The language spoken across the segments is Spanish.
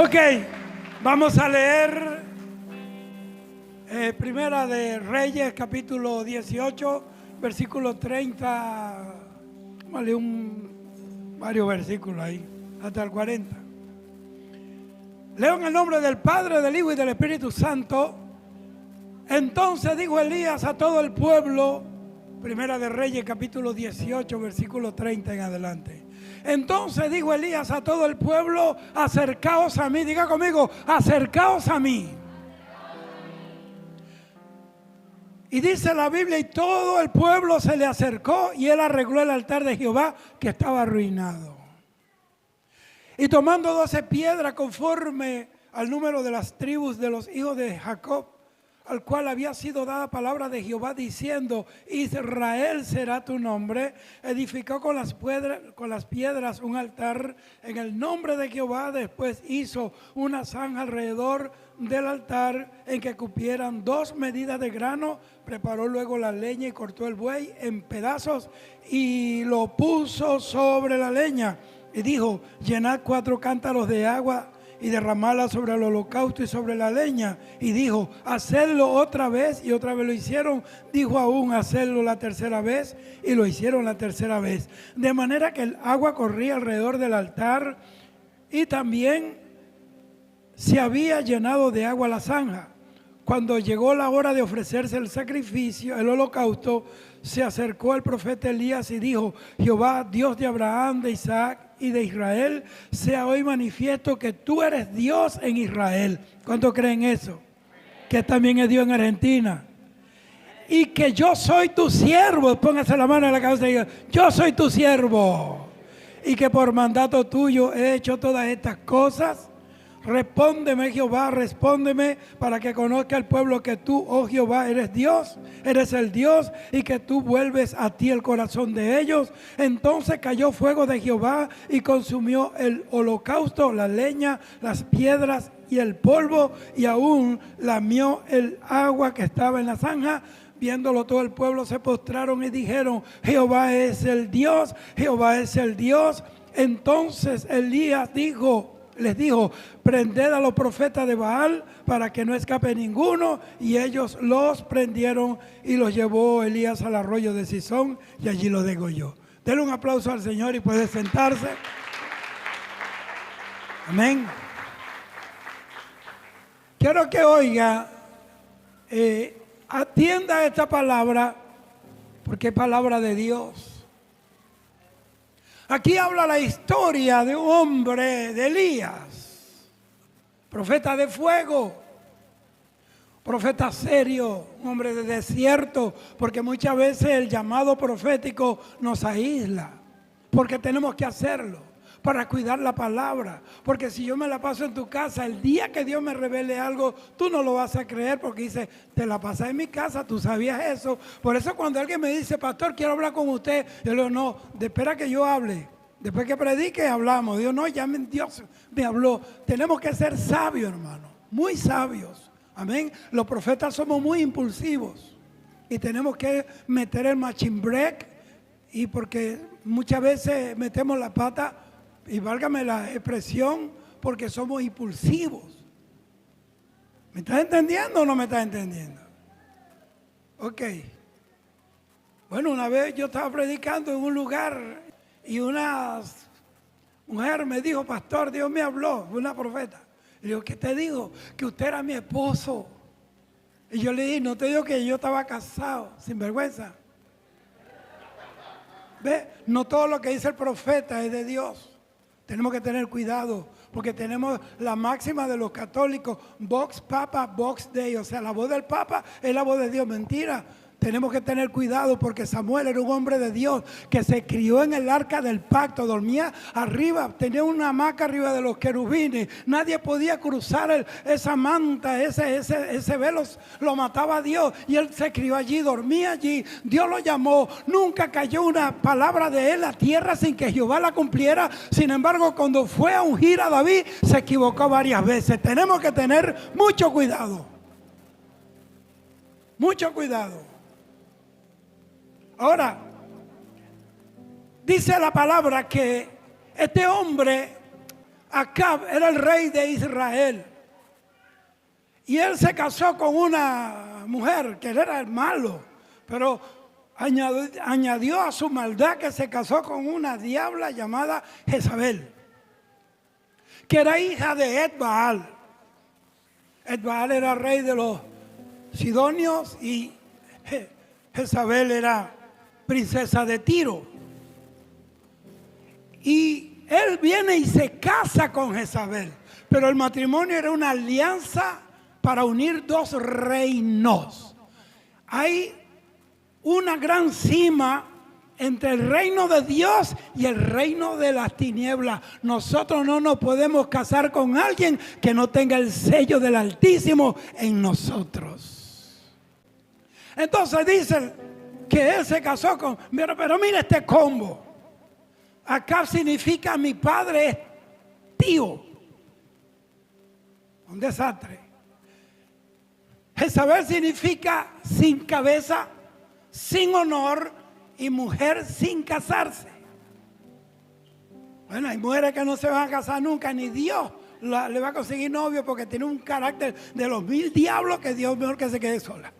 Ok, vamos a leer Primera de Reyes, capítulo 18, versículo 30. Vale, varios versículos ahí, hasta el 40. Leo en el nombre del Padre, del Hijo y del Espíritu Santo. Entonces dijo Elías a todo el pueblo, Primera de Reyes, capítulo 18, versículo 30 en adelante. Entonces dijo Elías a todo el pueblo: acercaos a mí. Diga conmigo: acercaos a mí. Y dice la Biblia: y todo el pueblo se le acercó, y él arregló el altar de Jehová que estaba arruinado. Y tomando 12 piedras conforme al número de las tribus de los hijos de Jacob, al cual había sido dada palabra de Jehová diciendo: Israel será tu nombre, edificó con las piedras un altar en el nombre de Jehová. Después hizo una zanja alrededor del altar en que cupieran 2 medidas de grano. Preparó luego la leña y cortó el buey en pedazos y lo puso sobre la leña. Y dijo: llenad 4 cántaros de agua y derramarla sobre el holocausto y sobre la leña. Y dijo: hacedlo otra vez. Y otra vez lo hicieron. Dijo aún: hacedlo la tercera vez. Y lo hicieron la tercera vez. De manera que el agua corría alrededor del altar, y también se había llenado de agua la zanja. Cuando llegó la hora de ofrecerse el sacrificio, el holocausto, se acercó el profeta Elías y dijo: Jehová, Dios de Abraham, de Isaac y de Israel, sea hoy manifiesto que tú eres Dios en Israel. ¿Cuántos creen eso? Que también es Dios en Argentina. Y que yo soy tu siervo. Póngase la mano en la cabeza y diga: yo soy tu siervo. Y que por mandato tuyo he hecho todas estas cosas. Respóndeme, Jehová, respóndeme, para que conozca el pueblo que tú, oh Jehová, eres Dios, eres el Dios, y que tú vuelves a ti el corazón de ellos. Entonces cayó fuego de Jehová y consumió el holocausto, la leña, las piedras y el polvo, y aún lamió el agua que estaba en la zanja. Viéndolo todo el pueblo se postraron y dijeron: Jehová es el Dios, Jehová es el Dios. Entonces Elías les dijo: prended a los profetas de Baal para que no escape ninguno. Y ellos los prendieron y los llevó Elías al arroyo de Sison y allí los degolló. Denle un aplauso al Señor y puede sentarse. Amén. Quiero que oiga, atienda esta palabra, porque es palabra de Dios. Aquí habla la historia de un hombre, de Elías, profeta de fuego, profeta serio, un hombre de desierto, porque muchas veces el llamado profético nos aísla, porque tenemos que hacerlo para cuidar la palabra. Porque si yo me la paso en tu casa, el día que Dios me revele algo, tú no lo vas a creer, porque dice: te la pasas en mi casa, tú sabías eso. Por eso cuando alguien me dice: pastor, quiero hablar con usted, yo le digo: no, espera que yo hable. Después que predique hablamos. Dios: no, ya Dios me habló. Tenemos que ser sabios, hermano, muy sabios. Amén. Los profetas somos muy impulsivos y tenemos que meter el machine break, y porque muchas veces metemos la pata, y válgame la expresión, porque somos impulsivos. ¿Me estás entendiendo o no me estás entendiendo? Ok. Bueno, una vez yo estaba predicando en un lugar y una mujer me dijo: pastor, Dios me habló, una profeta. Le digo: ¿qué te digo? Que usted era mi esposo. Y yo le dije: no te digo que yo estaba casado, sin vergüenza. ¿Ve? No todo lo que dice el profeta es de Dios. Tenemos que tener cuidado, porque tenemos la máxima de los católicos: Vox Papa, Vox Dei. O sea, la voz del Papa es la voz de Dios. Mentira. Tenemos que tener cuidado, porque Samuel era un hombre de Dios que se crió en el arca del pacto, dormía arriba, tenía una hamaca arriba de los querubines. Nadie podía cruzar esa manta, ese velo lo mataba a Dios, y él se crió allí, dormía allí. Dios lo llamó, nunca cayó una palabra de él a tierra sin que Jehová la cumpliera. Sin embargo, cuando fue a ungir a David, se equivocó varias veces. Tenemos que tener mucho cuidado, mucho cuidado. Ahora, dice la palabra que este hombre Acab era el rey de Israel. Y él se casó con una mujer que era el malo, pero añadió a su maldad que se casó con una diabla llamada Jezabel, que era hija de Etbaal. Etbaal era rey de los sidonios y Jezabel era princesa de Tiro. Y él viene y se casa con Jezabel, pero el matrimonio era una alianza para unir dos reinos. Hay una gran cima entre el reino de Dios y el reino de las tinieblas. Nosotros no nos podemos casar con alguien que no tenga el sello del Altísimo en nosotros. Entonces dicen que él se casó con... Pero mira este combo. Acá significa mi padre es tío. Un desastre. Jezabel significa sin cabeza, sin honor y mujer sin casarse. Bueno, hay mujeres que no se van a casar nunca, ni Dios le va a conseguir novio porque tiene un carácter de los 1000 diablos que Dios mejor que se quede sola.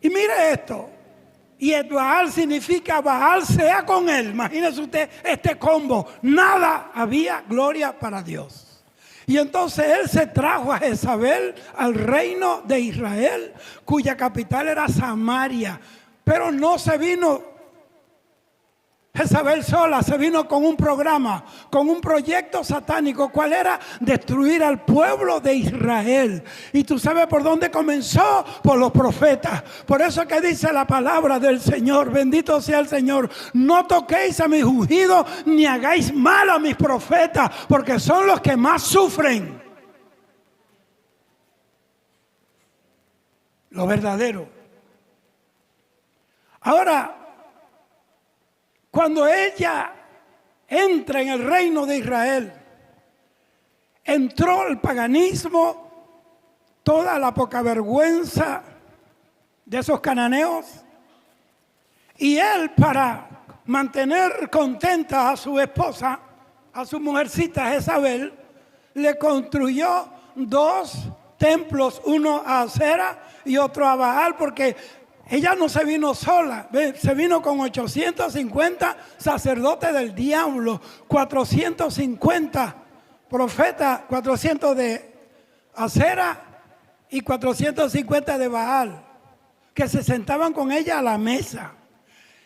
Y mire esto. Y Baal significa Baal sea con él. Imagínese usted este combo. Nada había gloria para Dios. Y entonces él se trajo a Jezabel al reino de Israel, cuya capital era Samaria. Pero no se vino Jezabel sola, se vino con un programa, con un proyecto satánico. ¿Cuál era? Destruir al pueblo de Israel. Y tú sabes por dónde comenzó, por los profetas. Por eso que dice la palabra del Señor, bendito sea el Señor: no toquéis a mis ungidos, ni hagáis mal a mis profetas, porque son los que más sufren. Lo verdadero. Ahora, cuando ella entra en el reino de Israel, entró el paganismo, toda la poca vergüenza de esos cananeos, y él, para mantener contenta a su esposa, a su mujercita Jezabel, le construyó 2 templos, uno a Acera y otro a Baal, porque ella no se vino sola, se vino con 850 sacerdotes del diablo, 450 profetas, 400 de Acera y 450 de Baal, que se sentaban con ella a la mesa.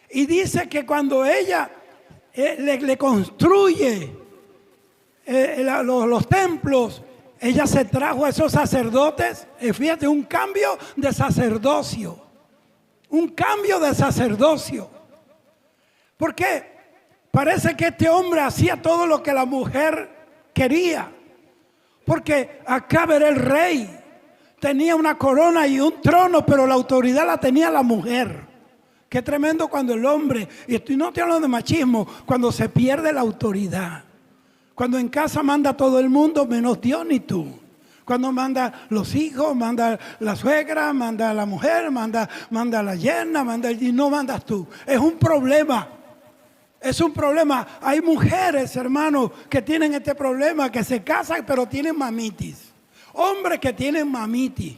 Y dice que cuando ella le construye los templos, ella se trajo a esos sacerdotes, fíjate, un cambio de sacerdocio. Un cambio de sacerdocio. ¿Por qué? Parece que este hombre hacía todo lo que la mujer quería. Porque Acab era el rey. Tenía una corona y un trono, pero la autoridad la tenía la mujer. Qué tremendo cuando el hombre, y no estoy hablando de machismo, cuando se pierde la autoridad. Cuando en casa manda todo el mundo menos Dios ni tú. Cuando manda los hijos, manda la suegra, manda la mujer, manda la yerna, y no mandas tú. Es un problema. Es un problema. Hay mujeres, hermanos, que tienen este problema, que se casan pero tienen mamitis. Hombres que tienen mamitis.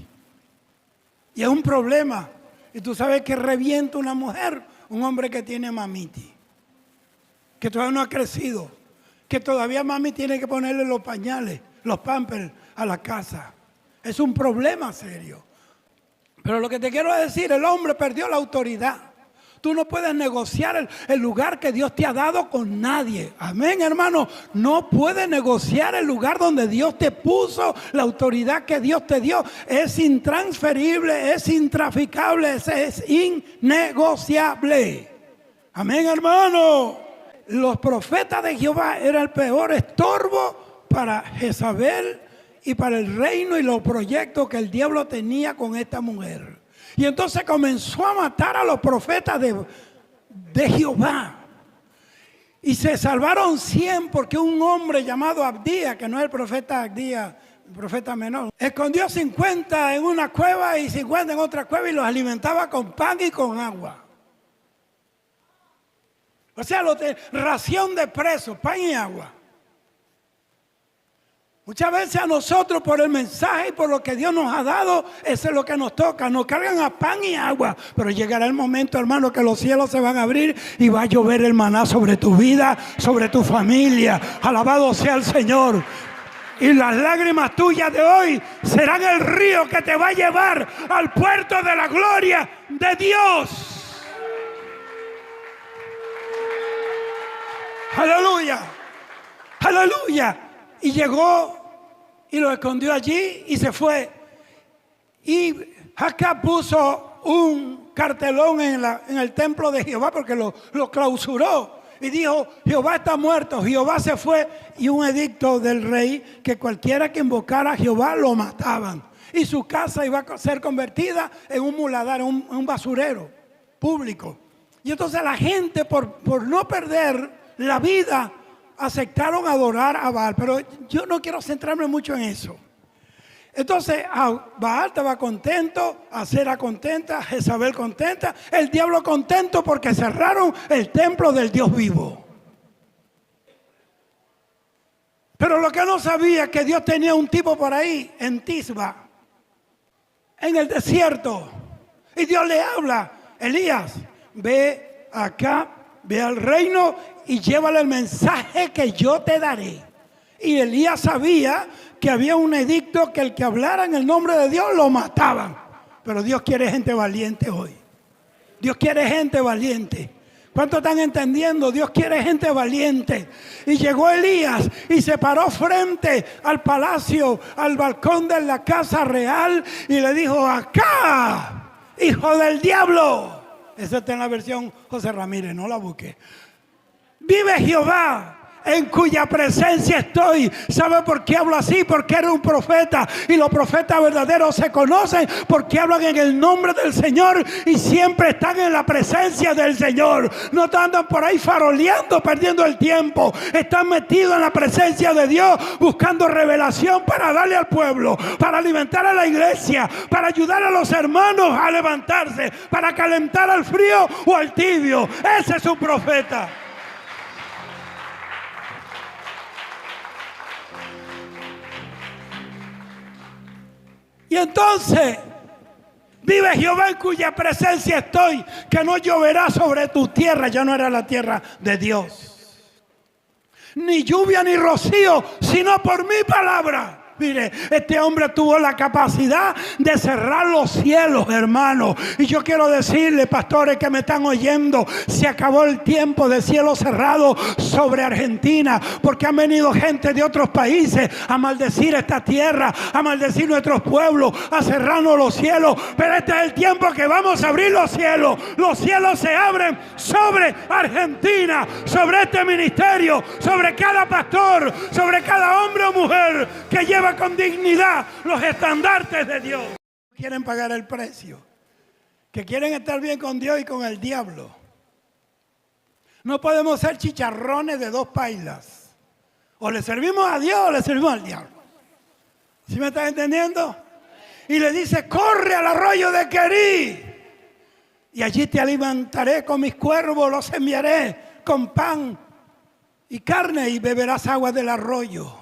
Y es un problema. Y tú sabes que revienta una mujer, un hombre que tiene mamitis. Que todavía no ha crecido. Que todavía mami tiene que ponerle los pañales, los pampers a la casa. Es un problema serio. Pero lo que te quiero decir, el hombre perdió la autoridad. Tú no puedes negociar el lugar que Dios te ha dado con nadie. Amén, hermano. No puedes negociar el lugar donde Dios te puso. La autoridad que Dios te dio es intransferible, es intraficable, es innegociable. Amén, hermano. Los profetas de Jehová eran el peor estorbo para Jezabel y para el reino y los proyectos que el diablo tenía con esta mujer. Y entonces comenzó a matar a los profetas de Jehová. Y se salvaron 100 porque un hombre llamado Abdías, que no es el profeta Abdías, el profeta menor, escondió 50 en una cueva y 50 en otra cueva y los alimentaba con pan y con agua. O sea, ración de presos, pan y agua. Muchas veces a nosotros por el mensaje y por lo que Dios nos ha dado, eso es lo que nos toca. Nos cargan a pan y agua. Pero llegará el momento, hermano, que los cielos se van a abrir y va a llover el maná sobre tu vida, sobre tu familia. Alabado sea el Señor. Y las lágrimas tuyas de hoy serán el río que te va a llevar al puerto de la gloria de Dios. Aleluya. Aleluya. Y llegó y lo escondió allí y se fue. Y Acab puso un cartelón en el templo de Jehová porque lo clausuró. Y dijo, Jehová está muerto, Jehová se fue. Y un edicto del rey que cualquiera que invocara a Jehová lo mataban. Y su casa iba a ser convertida en un muladar, un basurero público. Y entonces la gente por no perder la vida aceptaron adorar a Baal, pero yo no quiero centrarme mucho en eso. Entonces Baal estaba contento, Acera contenta, Jezabel contenta, el diablo contento porque cerraron el templo del Dios vivo. Pero lo que no sabía es que Dios tenía un tipo por ahí, en Tisba, en el desierto. Y Dios le habla, Elías, ve acá, ve al reino y llévale el mensaje que yo te daré. Y Elías sabía que había un edicto que el que hablara en el nombre de Dios lo mataban. Pero Dios quiere gente valiente hoy. Dios quiere gente valiente. ¿Cuántos están entendiendo? Dios quiere gente valiente. Y llegó Elías y se paró frente al palacio, al balcón de la casa real y le dijo, acá, hijo del diablo. Esa está en la versión José Ramírez, no la busqué. Vive Jehová, en cuya presencia estoy. ¿Sabe por qué hablo así? Porque era un profeta. Y los profetas verdaderos se conocen porque hablan en el nombre del Señor y siempre están en la presencia del Señor. No andan por ahí faroleando, perdiendo el tiempo. Están metidos en la presencia de Dios, buscando revelación para darle al pueblo, para alimentar a la iglesia, para ayudar a los hermanos a levantarse, para calentar al frío o al tibio. Ese es un profeta. Y entonces, vive Jehová en cuya presencia estoy, que no lloverá sobre tu tierra. Ya no era la tierra de Dios. Ni lluvia ni rocío, sino por mi palabra. Mire, este hombre tuvo la capacidad de cerrar los cielos, hermano. Y yo quiero decirle, pastores que me están oyendo, se acabó el tiempo de cielo cerrado sobre Argentina, porque han venido gente de otros países a maldecir esta tierra, a maldecir nuestros pueblos, a cerrarnos los cielos. Pero este es el tiempo que vamos a abrir los cielos. Los cielos se abren sobre Argentina, sobre este ministerio, sobre cada pastor, sobre cada hombre o mujer que lleva con dignidad los estandartes de Dios. Quieren pagar el precio, que quieren estar bien con Dios y con el diablo. No podemos ser chicharrones de dos pailas. O le servimos a Dios o le servimos al diablo. ¿Sí me estás entendiendo? Y le dice, corre al arroyo de Querí y allí te alimentaré con mis cuervos, los enviaré con pan y carne y beberás agua del arroyo.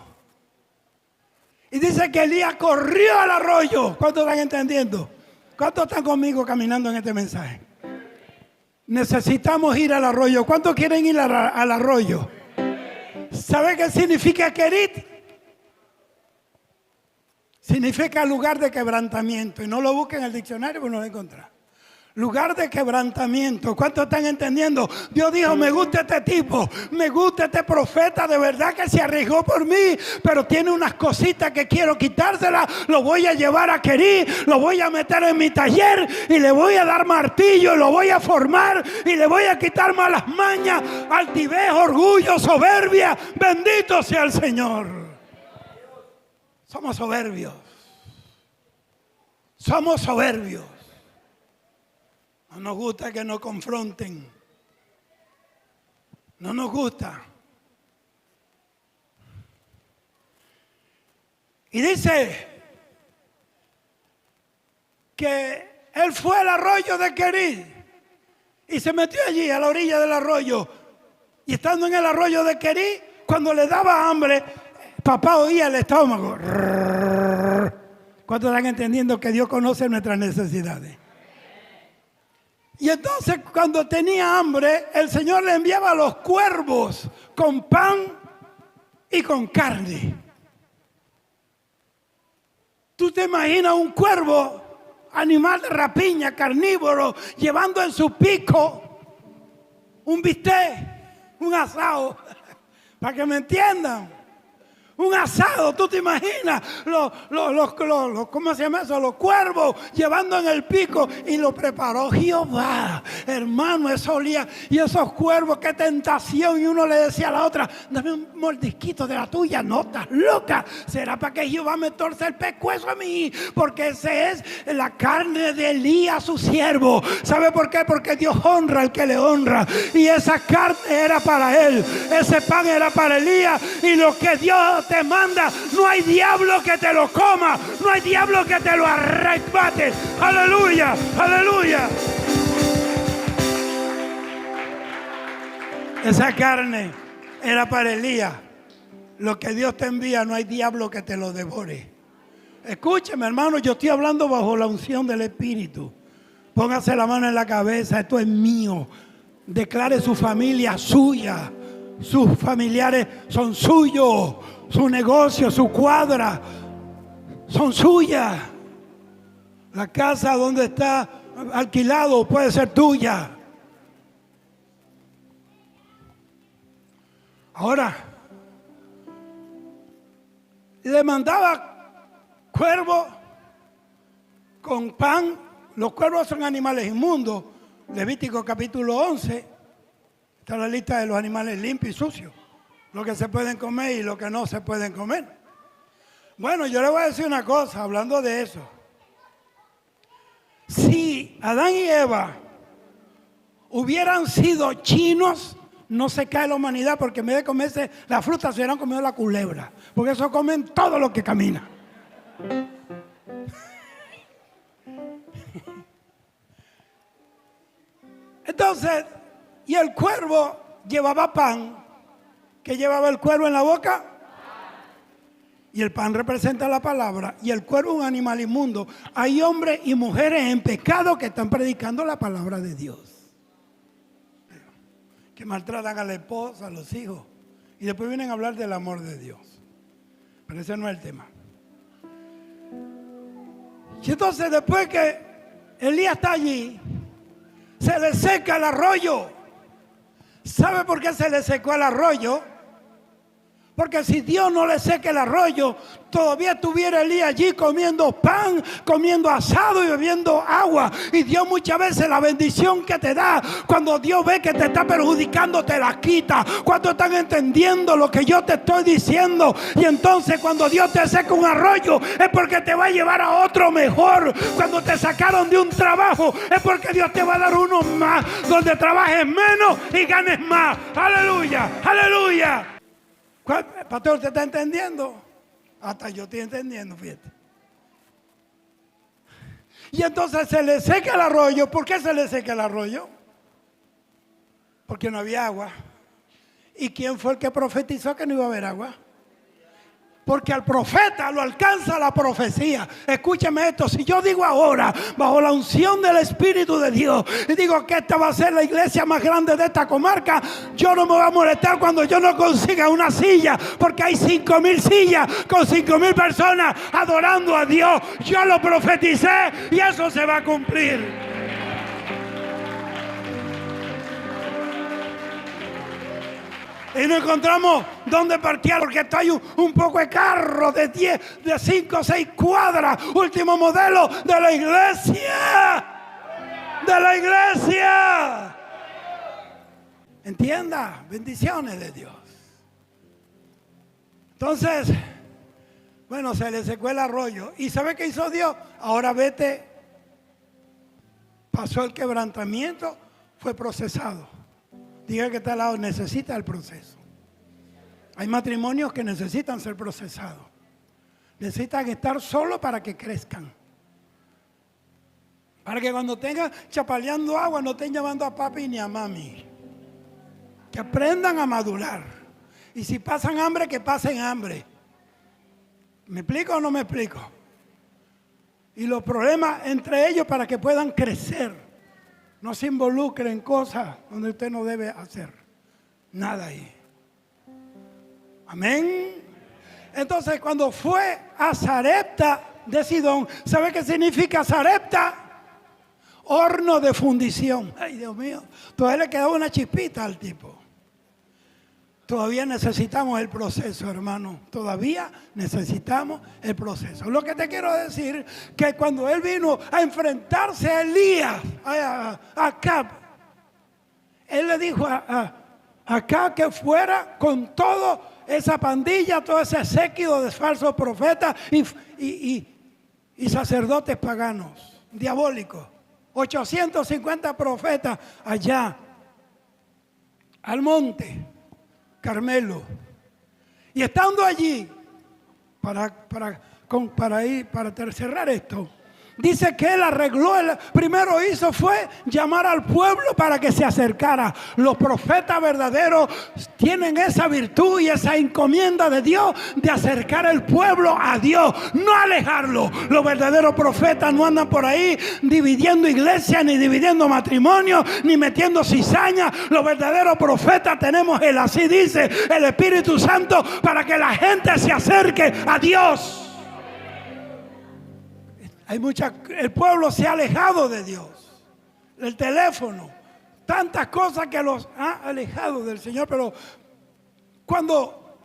Y dice que Elías corrió al arroyo. ¿Cuántos están entendiendo? ¿Cuántos están conmigo caminando en este mensaje? Necesitamos ir al arroyo. ¿Cuántos quieren ir al arroyo? ¿Sabe qué significa Querit? Significa lugar de quebrantamiento. Y no lo busquen en el diccionario porque no lo encontrarán. Lugar de quebrantamiento. ¿Cuántos están entendiendo? Dios dijo, me gusta este tipo, me gusta este profeta, de verdad que se arriesgó por mí, pero tiene unas cositas que quiero quitárselas. Lo voy a llevar a Querí, lo voy a meter en mi taller y le voy a dar martillo, lo voy a formar y le voy a quitar malas mañas, altivez, orgullo, soberbia. Bendito sea el Señor. Somos soberbios. Somos soberbios. No nos gusta que nos confronten. No nos gusta. Y dice que él fue al arroyo de Querí y se metió allí a la orilla del arroyo Y estando en el arroyo de Querí, cuando le daba hambre, papá oía el estómago. ¿Cuántos están entendiendo que Dios conoce nuestras necesidades? Y entonces cuando tenía hambre, el Señor le enviaba a los cuervos con pan y con carne. ¿Tú te imaginas un cuervo, animal de rapiña, carnívoro, llevando en su pico un bistec, un asado? Para que me entiendan. Un asado, ¿tú te imaginas? ¿Cómo se llama eso? Los cuervos llevando en el pico, y lo preparó Jehová. Hermano, eso olía. Y esos cuervos, qué tentación. Y uno le decía a la otra, dame un mordisquito de la tuya. No, estás loca. Será para que Jehová me torce el pescuezo a mí. Porque ese es la carne de Elías, su siervo. ¿Sabe por qué? Porque Dios honra al que le honra. Y esa carne era para él. Ese pan era para Elías. Y lo que Dios te manda, no hay diablo que te lo coma, no hay diablo que te lo arrebate. Aleluya, aleluya. Esa carne era para Elías. Lo que Dios te envía, no hay diablo que te lo devore. Escúcheme, hermano, yo estoy hablando bajo la unción del Espíritu. Póngase la mano en la cabeza, esto es mío. Declare su familia suya. Sus familiares son suyos. Su negocio, su cuadra, son suyas. La casa donde está alquilado puede ser tuya. Ahora, le mandaba cuervo con pan. Los cuervos son animales inmundos. Levítico capítulo 11. Está la lista de los animales limpios y sucios. Lo que se pueden comer y lo que no se pueden comer. Bueno, yo le voy a decir una cosa, hablando de eso. Si Adán y Eva hubieran sido chinos, no se cae la humanidad, porque en vez de comerse la fruta, se hubieran comido la culebra. Porque eso comen todo lo que camina. Entonces, y el cuervo llevaba pan. ¿Qué llevaba el cuervo en la boca? Y el pan representa la palabra. Y el cuervo es un animal inmundo. Hay hombres y mujeres en pecado que están predicando la palabra de Dios. Que maltratan a la esposa, a los hijos. Y después vienen a hablar del amor de Dios. Pero ese no es el tema. Y entonces después que Elías está allí, se le seca el arroyo. ¿Sabe por qué se le secó el arroyo? Porque si Dios no le seca el arroyo, todavía estuviera Elías allí comiendo pan, comiendo asado y bebiendo agua. Y Dios muchas veces la bendición que te da, cuando Dios ve que te está perjudicando, te la quita. ¿Cuántos están entendiendo lo que yo te estoy diciendo? Y entonces cuando Dios te seca un arroyo, es porque te va a llevar a otro mejor. Cuando te sacaron de un trabajo, es porque Dios te va a dar uno más, donde trabajes menos y ganes más. Aleluya, aleluya. Pastor, ¿usted está entendiendo? Hasta yo estoy entendiendo, fíjate. Y entonces se le seca el arroyo. ¿Por qué se le seca el arroyo? Porque no había agua. ¿Y quién fue el que profetizó que no iba a haber agua? Porque al profeta lo alcanza la profecía. Escúcheme esto, si yo digo ahora, bajo la unción del Espíritu de Dios, y digo que esta va a ser la iglesia más grande de esta comarca, yo no me voy a molestar cuando yo no consiga una silla, porque hay 5,000 sillas con 5,000 personas adorando a Dios. Yo lo profeticé y eso se va a cumplir. Y no encontramos dónde parquear, porque está ahí un poco de carro de 10, de 5 o 6 cuadras. Último modelo de la iglesia. De la iglesia. Entienda, bendiciones de Dios. Entonces, bueno, se le secó el arroyo. ¿Y sabe qué hizo Dios? Ahora vete. Pasó el quebrantamiento, fue procesado. Diga que está al lado, necesita el proceso. Hay matrimonios que necesitan ser procesados. Necesitan estar solos para que crezcan. Para que cuando tengan chapaleando agua no estén llamando a papi ni a mami. Que aprendan a madurar. Y si pasan hambre, que pasen hambre. ¿Me explico o no me explico? Y los problemas entre ellos para que puedan crecer. No se involucren en cosas donde usted no debe hacer nada ahí. Amén. Entonces, cuando fue a Sarepta de Sidón, ¿sabe qué significa Sarepta? Horno de fundición. Ay, Dios mío, todavía le quedaba una chispita al tipo. Todavía necesitamos el proceso, hermano. Todavía necesitamos el proceso. Lo que te quiero decir, que cuando él vino a enfrentarse a Elías, a Acab, él le dijo a Acab que fuera con toda esa pandilla, todo ese séquito de falsos profetas y sacerdotes paganos, diabólicos. 850 profetas allá, al monte Carmelo. Y estando allí, para cerrar esto, dice que él arregló, primero fue llamar al pueblo para que se acercara. Los profetas verdaderos tienen esa virtud y esa encomienda de Dios de acercar el pueblo a Dios, no alejarlo. Los verdaderos profetas no andan por ahí dividiendo iglesias, ni dividiendo matrimonios, ni metiendo cizaña. Los verdaderos profetas tenemos así dice el Espíritu Santo, para que la gente se acerque a Dios. El pueblo se ha alejado de Dios. El teléfono, tantas cosas que los ha alejado del Señor. Pero cuando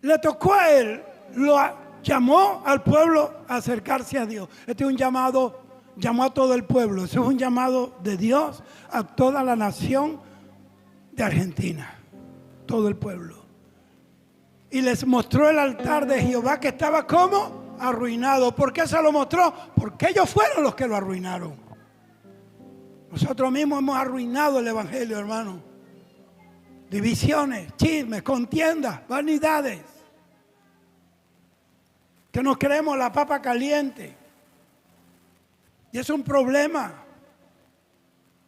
le tocó a él, llamó al pueblo a acercarse a Dios. Este es un llamado, llamó a todo el pueblo. Este es un llamado de Dios a toda la nación de Argentina, todo el pueblo. Y les mostró el altar de Jehová, que estaba como arruinado. ¿Por qué se lo mostró? Porque ellos fueron los que lo arruinaron. Nosotros mismos hemos arruinado el evangelio, hermano. Divisiones, chismes, contiendas, vanidades. Que nos creemos la papa caliente. Y es un problema.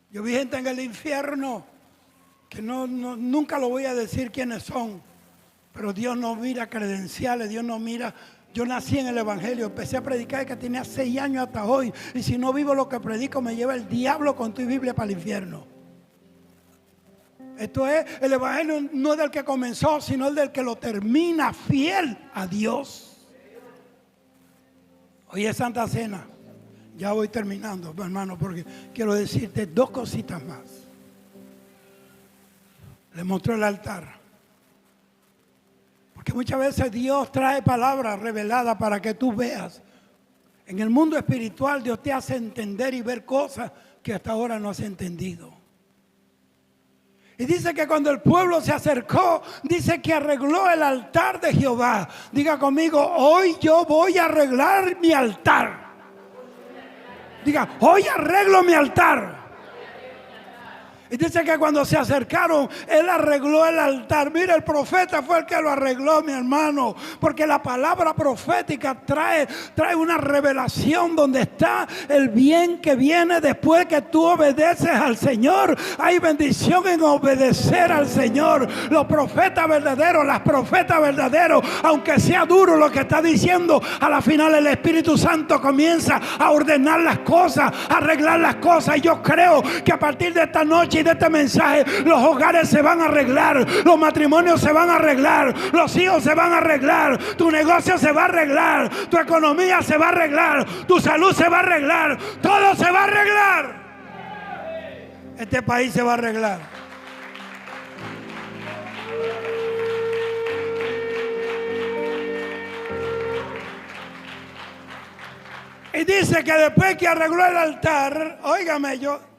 Yo vi gente en el infierno que nunca lo voy a decir quiénes son. Pero Dios no mira credenciales, Dios no mira. Yo nací en el evangelio, empecé a predicar que tenía 6 años hasta hoy. Y si no vivo lo que predico, me lleva el diablo con tu Biblia para el infierno. Esto es, el evangelio no es del que comenzó, sino el del que lo termina, fiel a Dios. Hoy es Santa Cena. Ya voy terminando, hermano, porque quiero decirte 2 cositas más. Le mostró el altar. Porque muchas veces Dios trae palabras reveladas para que tú veas. En el mundo espiritual Dios te hace entender y ver cosas que hasta ahora no has entendido. Y dice que cuando el pueblo se acercó, dice que arregló el altar de Jehová. Diga conmigo, hoy yo voy a arreglar mi altar. Diga, hoy arreglo mi altar. Y dice que cuando se acercaron, él arregló el altar. Mira, el profeta fue el que lo arregló, mi hermano. Porque la palabra profética trae una revelación donde está el bien que viene después que tú obedeces al Señor. Hay bendición en obedecer al Señor. Los profetas verdaderos, las profetas verdaderos, aunque sea duro lo que está diciendo, a la final el Espíritu Santo comienza a ordenar las cosas, a arreglar las cosas. Y yo creo que a partir de esta noche y de este mensaje, los hogares se van a arreglar, los matrimonios se van a arreglar, los hijos se van a arreglar, tu negocio se va a arreglar, tu economía se va a arreglar, tu salud se va a arreglar, todo se va a arreglar. Este país se va a arreglar. Y dice que después que arregló el altar, óigame, yo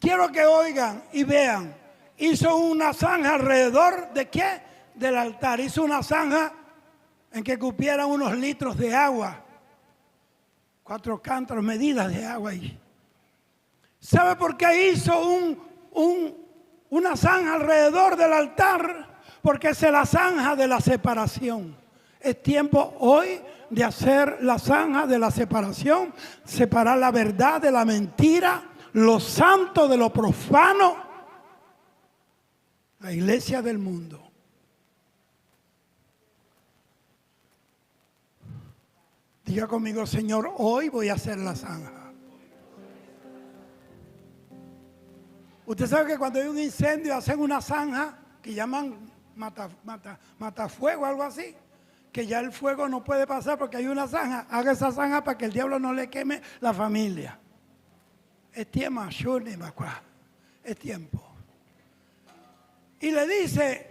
quiero que oigan y vean. Hizo una zanja alrededor de ¿qué? Del altar. Hizo una zanja en que cupieran unos litros de agua. 4 cántaros, medidas de agua ahí. ¿Sabe por qué hizo una zanja alrededor del altar? Porque es la zanja de la separación. Es tiempo hoy de hacer la zanja de la separación. Separar la verdad de la mentira, lo santo de lo profano. La iglesia del mundo. Diga conmigo, Señor, hoy voy a hacer la zanja. Usted sabe que cuando hay un incendio hacen una zanja que llaman matafuego, algo así. Que ya el fuego no puede pasar porque hay una zanja. Haga esa zanja para que el diablo no le queme la familia. Es tiempo, es tiempo. Y le dice,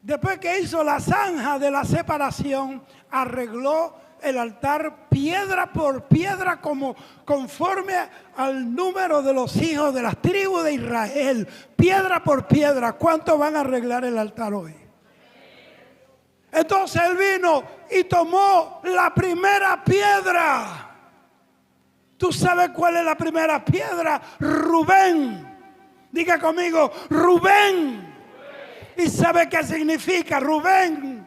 después que hizo la zanja de la separación, arregló el altar piedra por piedra como conforme al número de los hijos de las tribus de Israel. Piedra por piedra. ¿Cuántos van a arreglar el altar hoy? Entonces él vino y tomó la primera piedra. ¿Tú sabes cuál es la primera piedra? Rubén. Diga conmigo, Rubén. ¿Y sabe qué significa Rubén?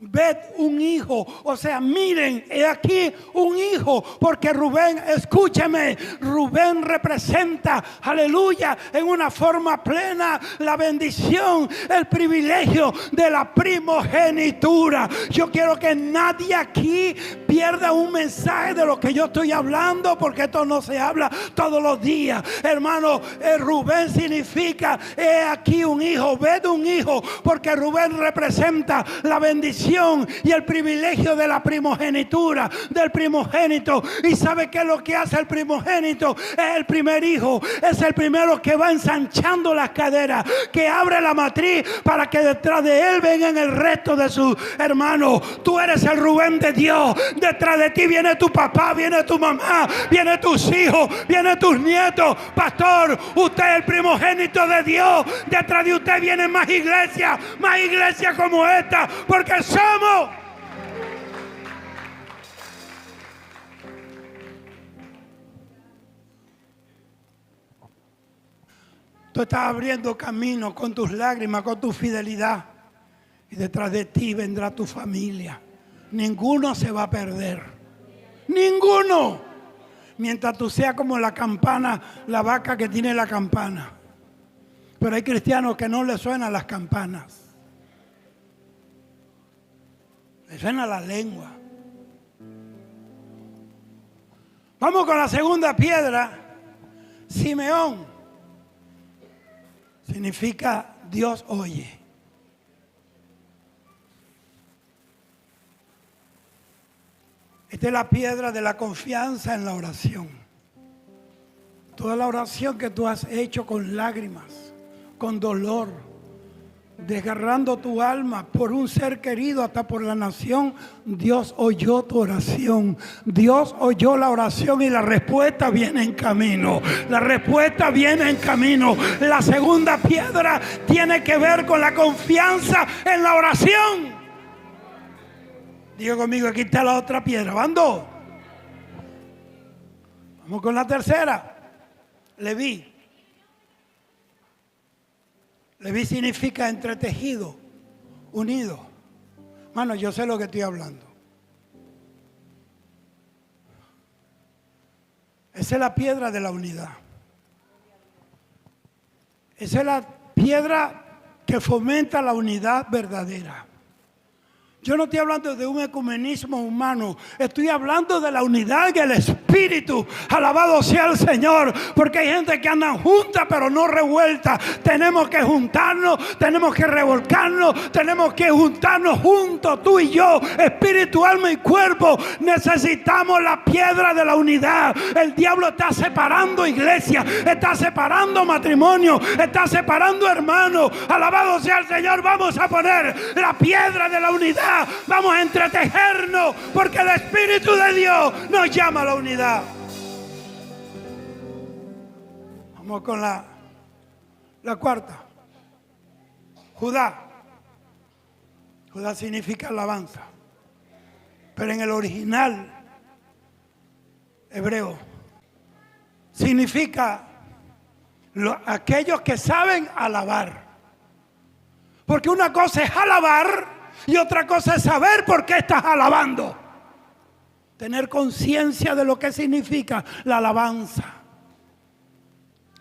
Ved un hijo, o sea, miren, he aquí un hijo, porque Rubén, escúcheme, Rubén representa, aleluya, en una forma plena la bendición, el privilegio de la primogenitura. Yo quiero que nadie aquí pierda un mensaje de lo que yo estoy hablando, porque esto no se habla todos los días, hermano. Rubén significa, he aquí un hijo, ved un hijo, porque Rubén representa la bendición y el privilegio de la primogenitura, del primogénito. ¿Y sabe qué es lo que hace el primogénito? Es el primer hijo, es el primero que va ensanchando las caderas, que abre la matriz para que detrás de él vengan el resto de sus hermanos. Tú eres el Rubén de Dios. Detrás de ti viene tu papá, viene tu mamá, vienen tus hijos, vienen tus nietos. Pastor, usted es el primogénito de Dios. Detrás de usted vienen más iglesias como esta, porque somos. Tú estás abriendo camino con tus lágrimas, con tu fidelidad. Y detrás de ti vendrá tu familia. Ninguno se va a perder. Ninguno. Mientras tú seas como la campana, la vaca que tiene la campana. Pero hay cristianos que no les suenan las campanas. Le suena la lengua. Vamos con la segunda piedra. Simeón significa Dios oye. Esta es la piedra de la confianza en la oración. Toda la oración que tú has hecho con lágrimas, con dolor, desgarrando tu alma por un ser querido, hasta por la nación, Dios oyó tu oración. Dios oyó la oración y la respuesta viene en camino. La respuesta viene en camino. La segunda piedra tiene que ver con la confianza en la oración. Diga conmigo, aquí está la otra piedra. Van dos. Vamos con la tercera. Leví. Leví significa entretejido, unido. Mano, yo sé lo que estoy hablando. Esa es la piedra de la unidad. Esa es la piedra que fomenta la unidad verdadera. Yo no estoy hablando de un ecumenismo humano, estoy hablando de la unidad del Espíritu. Alabado sea el Señor, porque hay gente que andan juntas pero no revueltas. Tenemos que juntarnos, tenemos que revolcarnos, tenemos que juntarnos juntos, tú y yo, espíritu, alma y cuerpo. Necesitamos la piedra de la unidad. El diablo está separando iglesias, está separando matrimonio, está separando hermanos. Alabado sea el Señor, vamos a poner la piedra de la unidad. Vamos a entretejernos, porque el Espíritu de Dios nos llama a la unidad. Vamos con la cuarta. Judá. Judá significa alabanza, pero en el original hebreo significa aquellos que saben alabar. Porque una cosa es alabar y otra cosa es saber por qué estás alabando. Tener conciencia de lo que significa la alabanza.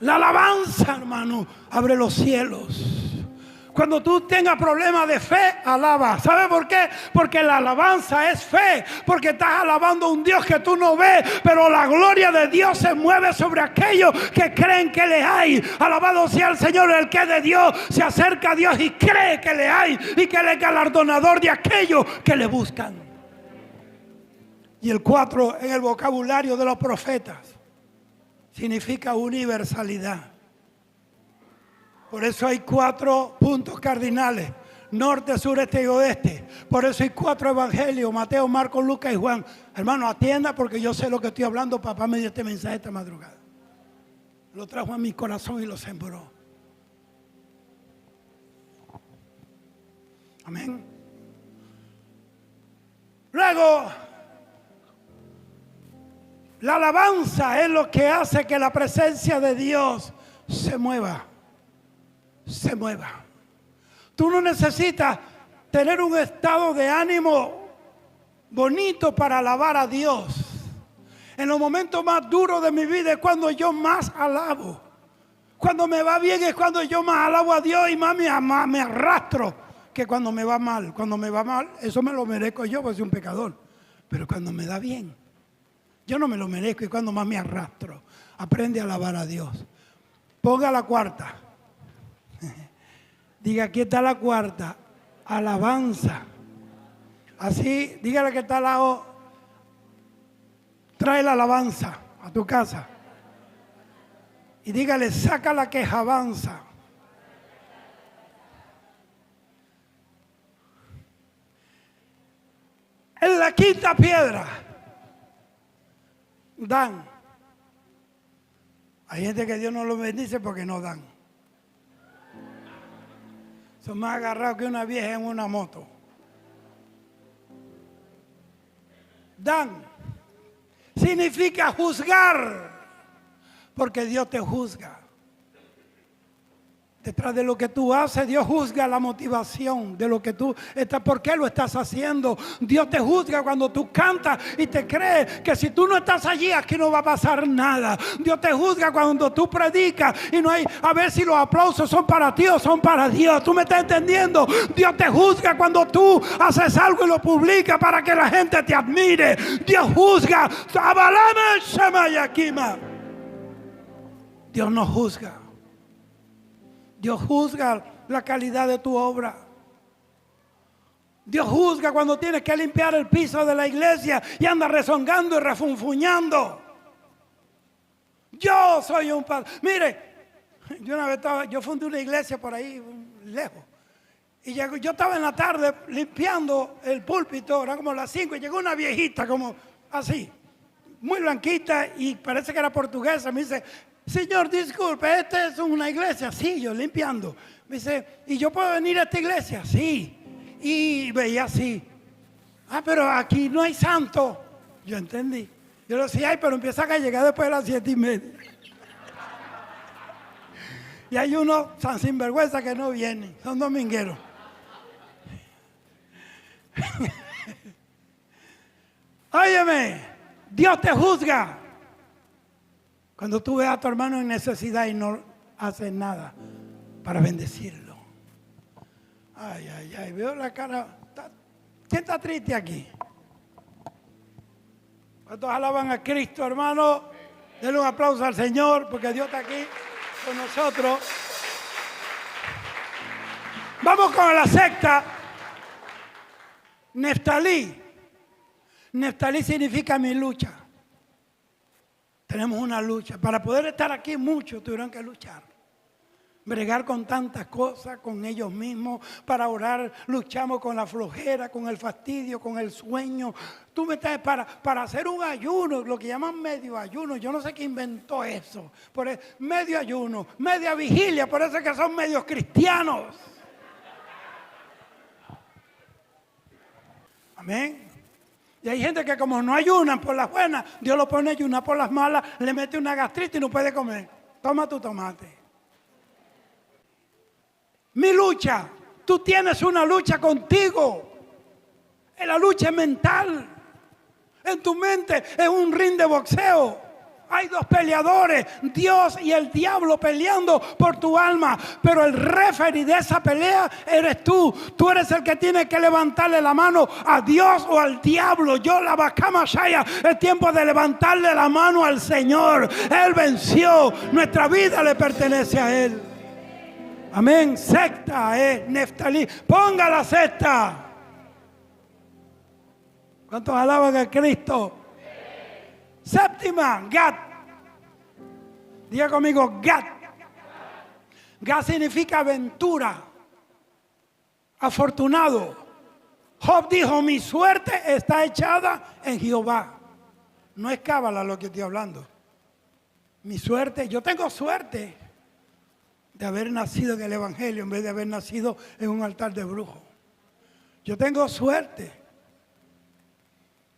La alabanza, hermano, abre los cielos. Cuando tú tengas problemas de fe, alaba. ¿Sabe por qué? Porque la alabanza es fe. Porque estás alabando a un Dios que tú no ves, pero la gloria de Dios se mueve sobre aquellos que creen que le hay. Alabado sea el Señor, el que de Dios se acerca a Dios y cree que le hay y que Él es galardonador de aquellos que le buscan. Y el 4 en el vocabulario de los profetas significa universalidad. Por eso hay 4 puntos cardinales: norte, sur, este y oeste. Por eso hay 4 evangelios: Mateo, Marcos, Lucas y Juan. Hermano, atienda porque yo sé lo que estoy hablando. Papá me dio este mensaje esta madrugada. Lo trajo a mi corazón y lo sembró. Amén. Luego, la alabanza es lo que hace que la presencia de Dios se mueva. Se mueva. Tú no necesitas tener un estado de ánimo bonito para alabar a Dios. En los momentos más duros de mi vida es cuando yo más alabo. Cuando me va bien es cuando yo más alabo a Dios y más me arrastro que cuando me va mal. Cuando me va mal, eso me lo merezco yo porque soy un pecador. Pero cuando me da bien, yo no me lo merezco y cuando más me arrastro. Aprende a alabar a Dios. Ponga la 4. Diga, aquí está la 4, alabanza. Así, dígale que está al lado, trae la alabanza a tu casa. Y dígale, saca la quejabanza. En la 5ª piedra, dan. Hay gente que Dios no los bendice porque no dan. Son más agarrados que una vieja en una moto. Dan significa juzgar, porque Dios te juzga. Detrás de lo que tú haces, Dios juzga la motivación de lo que tú estás. ¿Por qué lo estás haciendo? Dios te juzga cuando tú cantas y te crees que si tú no estás allí, aquí no va a pasar nada. Dios te juzga cuando tú predicas y no hay, a ver si los aplausos son para ti o son para Dios. ¿Tú me estás entendiendo? Dios te juzga cuando tú haces algo y lo publicas para que la gente te admire. Dios juzga. Dios no juzga. Dios juzga la calidad de tu obra. Dios juzga cuando tienes que limpiar el piso de la iglesia y andas rezongando y refunfuñando. Yo soy un padre. Mire, yo fundé una iglesia por ahí lejos. Y yo estaba en la tarde limpiando el púlpito, eran como las 5, y llegó una viejita como así, muy blanquita y parece que era portuguesa. Me dice, señor, disculpe, ¿esta es una iglesia? Sí, yo limpiando. Me dice, ¿y yo puedo venir a esta iglesia? Sí. Y veía así. Ah, pero aquí no hay santo. Yo entendí. Yo le decía, ay, pero empiezan a llegar después de las 7:30. Y hay unos tan sinvergüenza que no vienen, son domingueros. Óyeme, Dios te juzga. Cuando tú ves a tu hermano en necesidad y no haces nada para bendecirlo. Ay, ay, ay, veo la cara. ¿Quién está triste aquí? ¿Cuántos alaban a Cristo, hermano? Denle un aplauso al Señor porque Dios está aquí con nosotros. Vamos con la 6ª. Neftalí. Neftalí significa mi lucha. Tenemos una lucha. Para poder estar aquí muchos tuvieron que luchar. Bregar con tantas cosas, con ellos mismos. Para orar luchamos con la flojera, con el fastidio, con el sueño. Tú me estás para hacer un ayuno, lo que llaman medio ayuno. Yo no sé quién inventó eso. Medio ayuno, media vigilia, por eso es que son medios cristianos. Amén. Y hay gente que como no ayunan por las buenas, Dios lo pone a ayunar por las malas, le mete una gastritis y no puede comer. Toma tu tomate. Mi lucha, tú tienes una lucha contigo. La lucha es mental. En tu mente es un ring de boxeo. Hay dos peleadores, Dios y el diablo peleando por tu alma. Pero el referee de esa pelea eres tú. Tú eres el que tiene que levantarle la mano a Dios o al diablo. Yo la Bacama Shaya. Es tiempo de levantarle la mano al Señor. Él venció. Nuestra vida le pertenece a Él. Amén. Sexta es Neftalí. Ponga la sexta. ¿Cuántos alaban a Cristo? Séptima, Gad. Diga conmigo, Gad. Gad significa aventura, afortunado. Job dijo, mi suerte está echada en Jehová. No es cábala lo que estoy hablando. Mi suerte, yo tengo suerte de haber nacido en el Evangelio en vez de haber nacido en un altar de brujos. Yo tengo suerte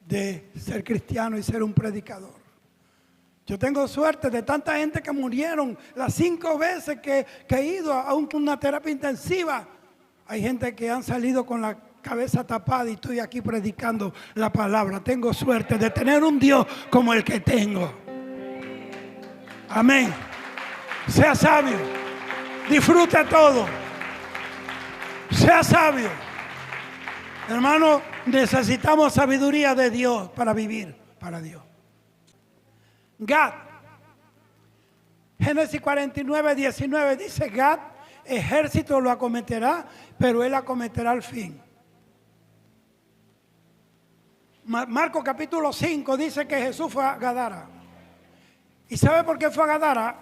de ser cristiano y ser un predicador. Yo tengo suerte de tanta gente que murieron las 5 veces que he ido a una terapia intensiva. Hay gente que han salido con la cabeza tapada y estoy aquí predicando la palabra. Tengo suerte de tener un Dios como el que tengo. Amén. Sea sabio. Disfrute todo. Sea sabio. Hermano, necesitamos sabiduría de Dios para vivir para Dios. Gad. Génesis 49, 19 dice, Gad, ejército lo acometerá, pero él acometerá al fin. Marcos capítulo 5 dice que Jesús fue a Gadara. ¿Y sabe por qué fue a Gadara?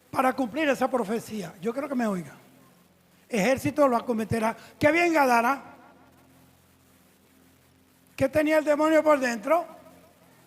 Para cumplir esa profecía. Yo creo que me oiga. Ejército lo acometerá. ¿Qué había en Gadara? ¿Qué tenía el demonio por dentro?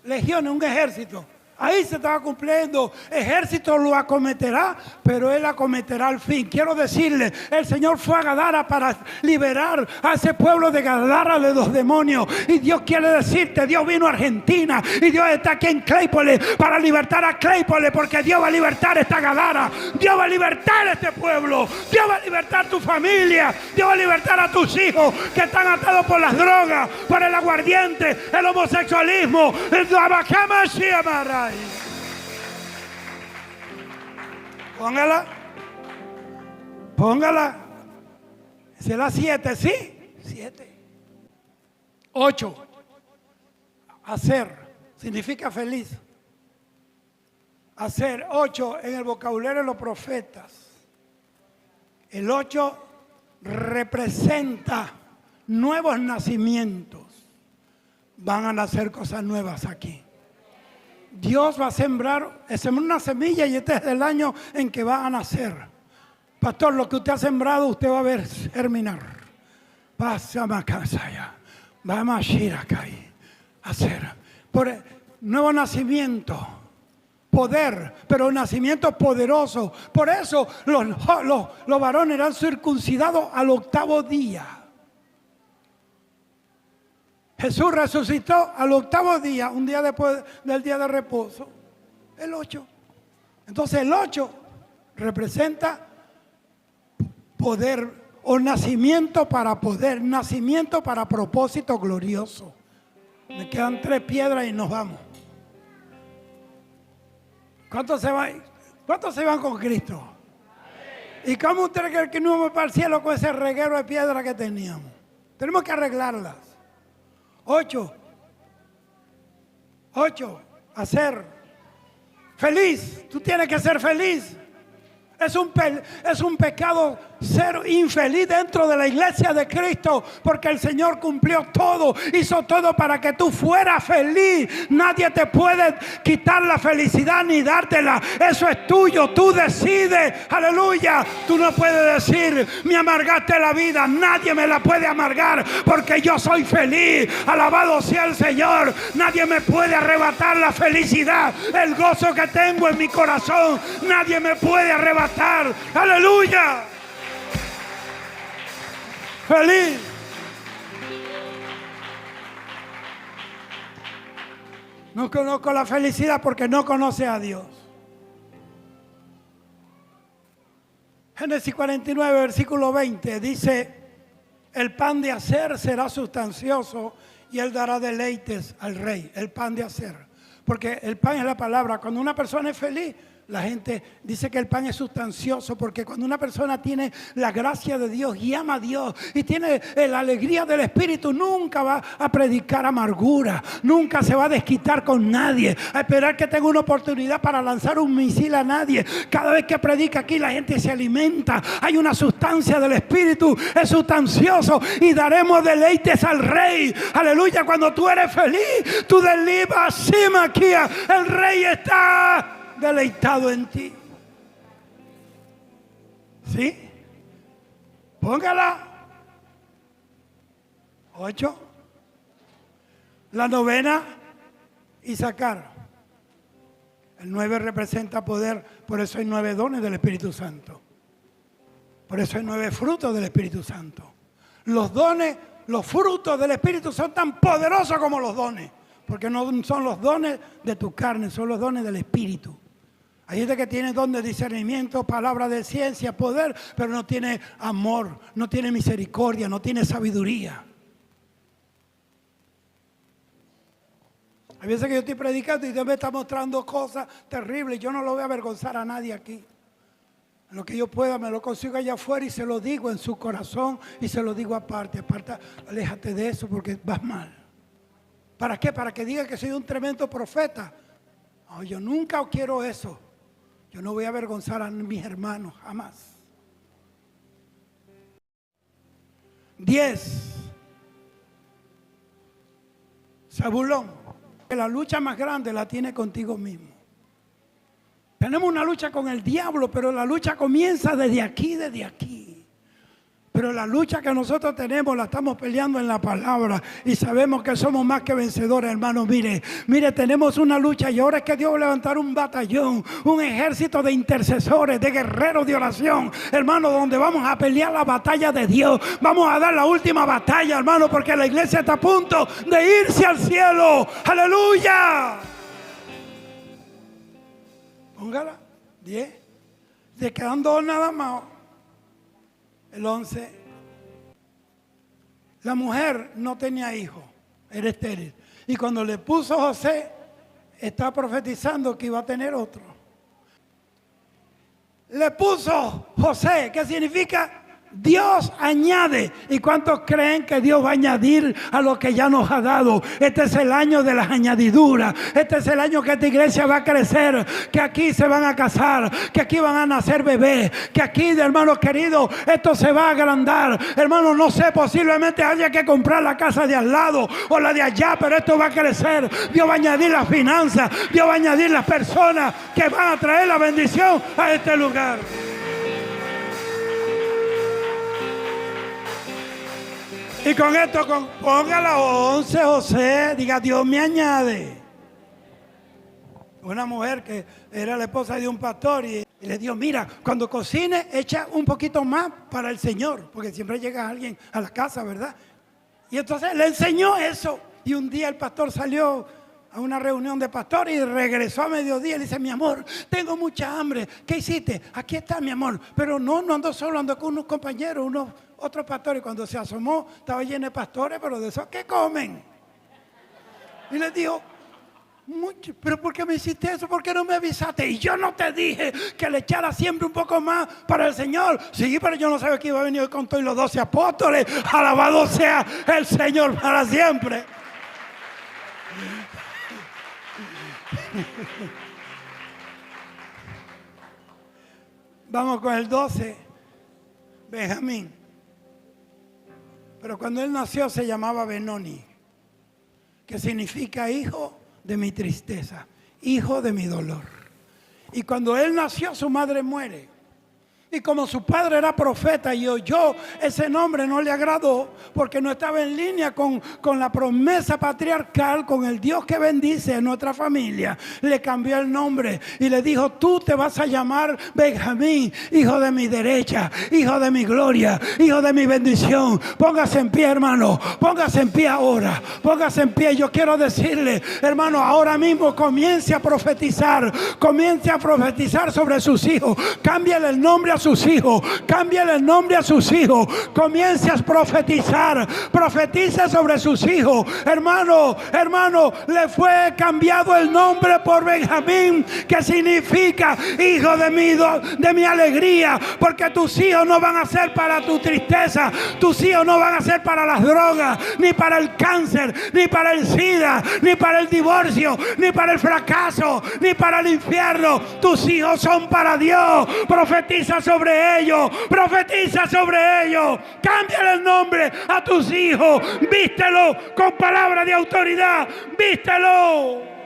Legiones, un ejército. Ahí se estaba cumpliendo. Ejército lo acometerá, pero él acometerá al fin. Quiero decirle, el Señor fue a Gadara para liberar a ese pueblo de Gadara de los demonios. Y Dios quiere decirte, Dios vino a Argentina y Dios está aquí en Claypole para libertar a Claypole, porque Dios va a libertar esta Gadara. Dios va a libertar a este pueblo. Dios va a libertar tu familia. Dios va a libertar a tus hijos que están atados por las drogas, por el aguardiente, el homosexualismo, el Abacama Shiamarai. Póngala. ¿Es la 7? ¿Sí? 7. 8. Hacer significa feliz. Hacer. 8 en el vocabulario de los profetas. El 8 representa nuevos nacimientos. Van a nacer cosas nuevas aquí. Dios va a sembrar una semilla y este es el año en que va a nacer. Pastor, lo que usted ha sembrado, usted va a ver germinar. Vamos a ir acá y hacer. Por nuevo nacimiento, poder, pero un nacimiento poderoso. Por eso los varones eran circuncidados al 8º día. Jesús resucitó al 8º día, un día después del día de reposo, el 8. Entonces el 8 representa poder o nacimiento para poder, nacimiento para propósito glorioso. Me quedan 3 piedras y nos vamos. ¿Cuántos se van con Cristo? ¿Y cómo usted cree que no vamos para el cielo con ese reguero de piedra que teníamos? Tenemos que arreglarlas. 8. Hacer. Feliz. Tú tienes que ser feliz. Es un pecado ser infeliz dentro de la iglesia de Cristo, porque el Señor cumplió todo, hizo todo para que tú fueras feliz. Nadie te puede quitar la felicidad ni dártela. Eso es tuyo, tú decides. Aleluya. Tú no puedes decir, me amargaste la vida. Nadie me la puede amargar porque yo soy feliz. Alabado sea el Señor. Nadie me puede arrebatar la felicidad, el gozo que tengo en mi corazón. Nadie me puede arrebatar. Aleluya. Feliz. No conozco la felicidad porque no conoce a Dios. Génesis 49, versículo 20 dice, el pan de hacer será sustancioso y él dará deleites al rey. El pan de hacer. porque el pan es la palabra. Cuando una persona es feliz, la gente dice que el pan es sustancioso, porque cuando una persona tiene la gracia de Dios y ama a Dios y tiene la alegría del Espíritu, nunca va a predicar amargura, nunca se va a desquitar con nadie, a esperar que tenga una oportunidad para lanzar un misil a nadie. Cada vez que predica aquí, la gente se alimenta. Hay una sustancia del Espíritu, es sustancioso, y daremos deleites al Rey. Aleluya. Cuando tú eres feliz, tú delibas simaquía. El Rey está deleitado en ti. ¿Sí? Póngala. 8. La novena, Issacar. El 9 representa poder, por eso hay 9 dones del Espíritu Santo. Por eso hay 9 frutos del Espíritu Santo. Los dones, los frutos del Espíritu son tan poderosos como los dones, porque no son los dones de tu carne, son los dones del Espíritu. Hay gente que tiene don de discernimiento, palabra de ciencia, poder, pero no tiene amor, no tiene misericordia, no tiene sabiduría. Hay veces que yo estoy predicando y Dios me está mostrando cosas terribles. Yo no lo voy a avergonzar a nadie aquí. En lo que yo pueda me lo consigo allá afuera y se lo digo en su corazón y se lo digo aparte. Aparte, aléjate de eso porque vas mal. ¿Para qué? Para que diga que soy un tremendo profeta. No, yo nunca quiero eso. Yo no voy a avergonzar a mis hermanos, jamás. 10. Zabulón. La lucha más grande la tiene contigo mismo. Tenemos una lucha con el diablo, pero la lucha comienza desde aquí, desde aquí. Pero la lucha que nosotros tenemos la estamos peleando en la palabra y sabemos que somos más que vencedores, hermanos. Mire, tenemos una lucha y ahora es que Dios va a levantar un batallón, un ejército de intercesores, de guerreros de oración, hermano, donde vamos a pelear la batalla de Dios. Vamos a dar la última batalla, hermano, porque la iglesia está a punto de irse al cielo. ¡Aleluya! Póngala. 10. Te quedan 2 nada más. El 11. La mujer no tenía hijo, era estéril. Y cuando le puso José, está profetizando que iba a tener otro. Le puso José, ¿qué significa? Dios añade. ¿Y cuántos creen que Dios va a añadir a lo que ya nos ha dado? Este es el año de las añadiduras. Este es el año que esta iglesia va a crecer, que aquí se van a casar, que aquí van a nacer bebés, que aquí, hermanos queridos, esto se va a agrandar. Hermanos, no sé, posiblemente haya que comprar la casa de al lado o la de allá, pero esto va a crecer. Dios va a añadir las finanzas, Dios va a añadir las personas que van a traer la bendición a este lugar. Y con esto, póngala 11, José, diga, Dios me añade. Una mujer que era la esposa de un pastor y le dijo, mira, cuando cocine, echa un poquito más para el Señor, porque siempre llega alguien a la casa, ¿verdad? Y entonces le enseñó eso. Y un día el pastor salió a una reunión de pastores y regresó a mediodía y le dice, mi amor, tengo mucha hambre. ¿Qué hiciste? Aquí está, mi amor. Pero no ando solo, ando con unos compañeros, otros pastores. Cuando se asomó, estaba lleno de pastores, pero de esos que comen. Y le dijo, pero ¿por qué me hiciste eso? ¿Por qué no me avisaste? Y yo no te dije que le echara siempre un poco más para el Señor. Sí, pero yo no sabía que iba a venir hoy con todos los 12 apóstoles. Alabado sea el Señor para siempre. Vamos con el 12. Benjamín. Pero cuando él nació se llamaba Benoni, que significa hijo de mi tristeza, hijo de mi dolor. Y cuando él nació, su madre muere. Y como su padre era profeta y oyó ese nombre, no le agradó, porque no estaba en línea con la promesa patriarcal, con el Dios que bendice a nuestra familia. Le cambió el nombre y le dijo, tú te vas a llamar Benjamín, hijo de mi derecha, hijo de mi gloria, hijo de mi bendición. Póngase en pie, hermano, póngase en pie ahora, póngase en pie. Yo quiero decirle, hermano, ahora mismo comience a profetizar sobre sus hijos. Cámbiale el nombre a a sus hijos, cámbiale el nombre a sus hijos, comience a profetizar, profetice sobre sus hijos. Hermano, le fue cambiado el nombre por Benjamín, que significa hijo de mi alegría, porque tus hijos no van a ser para tu tristeza, tus hijos no van a ser para las drogas, ni para el cáncer, ni para el SIDA, ni para el divorcio, ni para el fracaso, ni para el infierno. Tus hijos son para Dios. Profetiza sobre ellos, profetiza sobre ellos. Cámbiale el nombre a tus hijos, vístelo con palabra de autoridad, vístelo.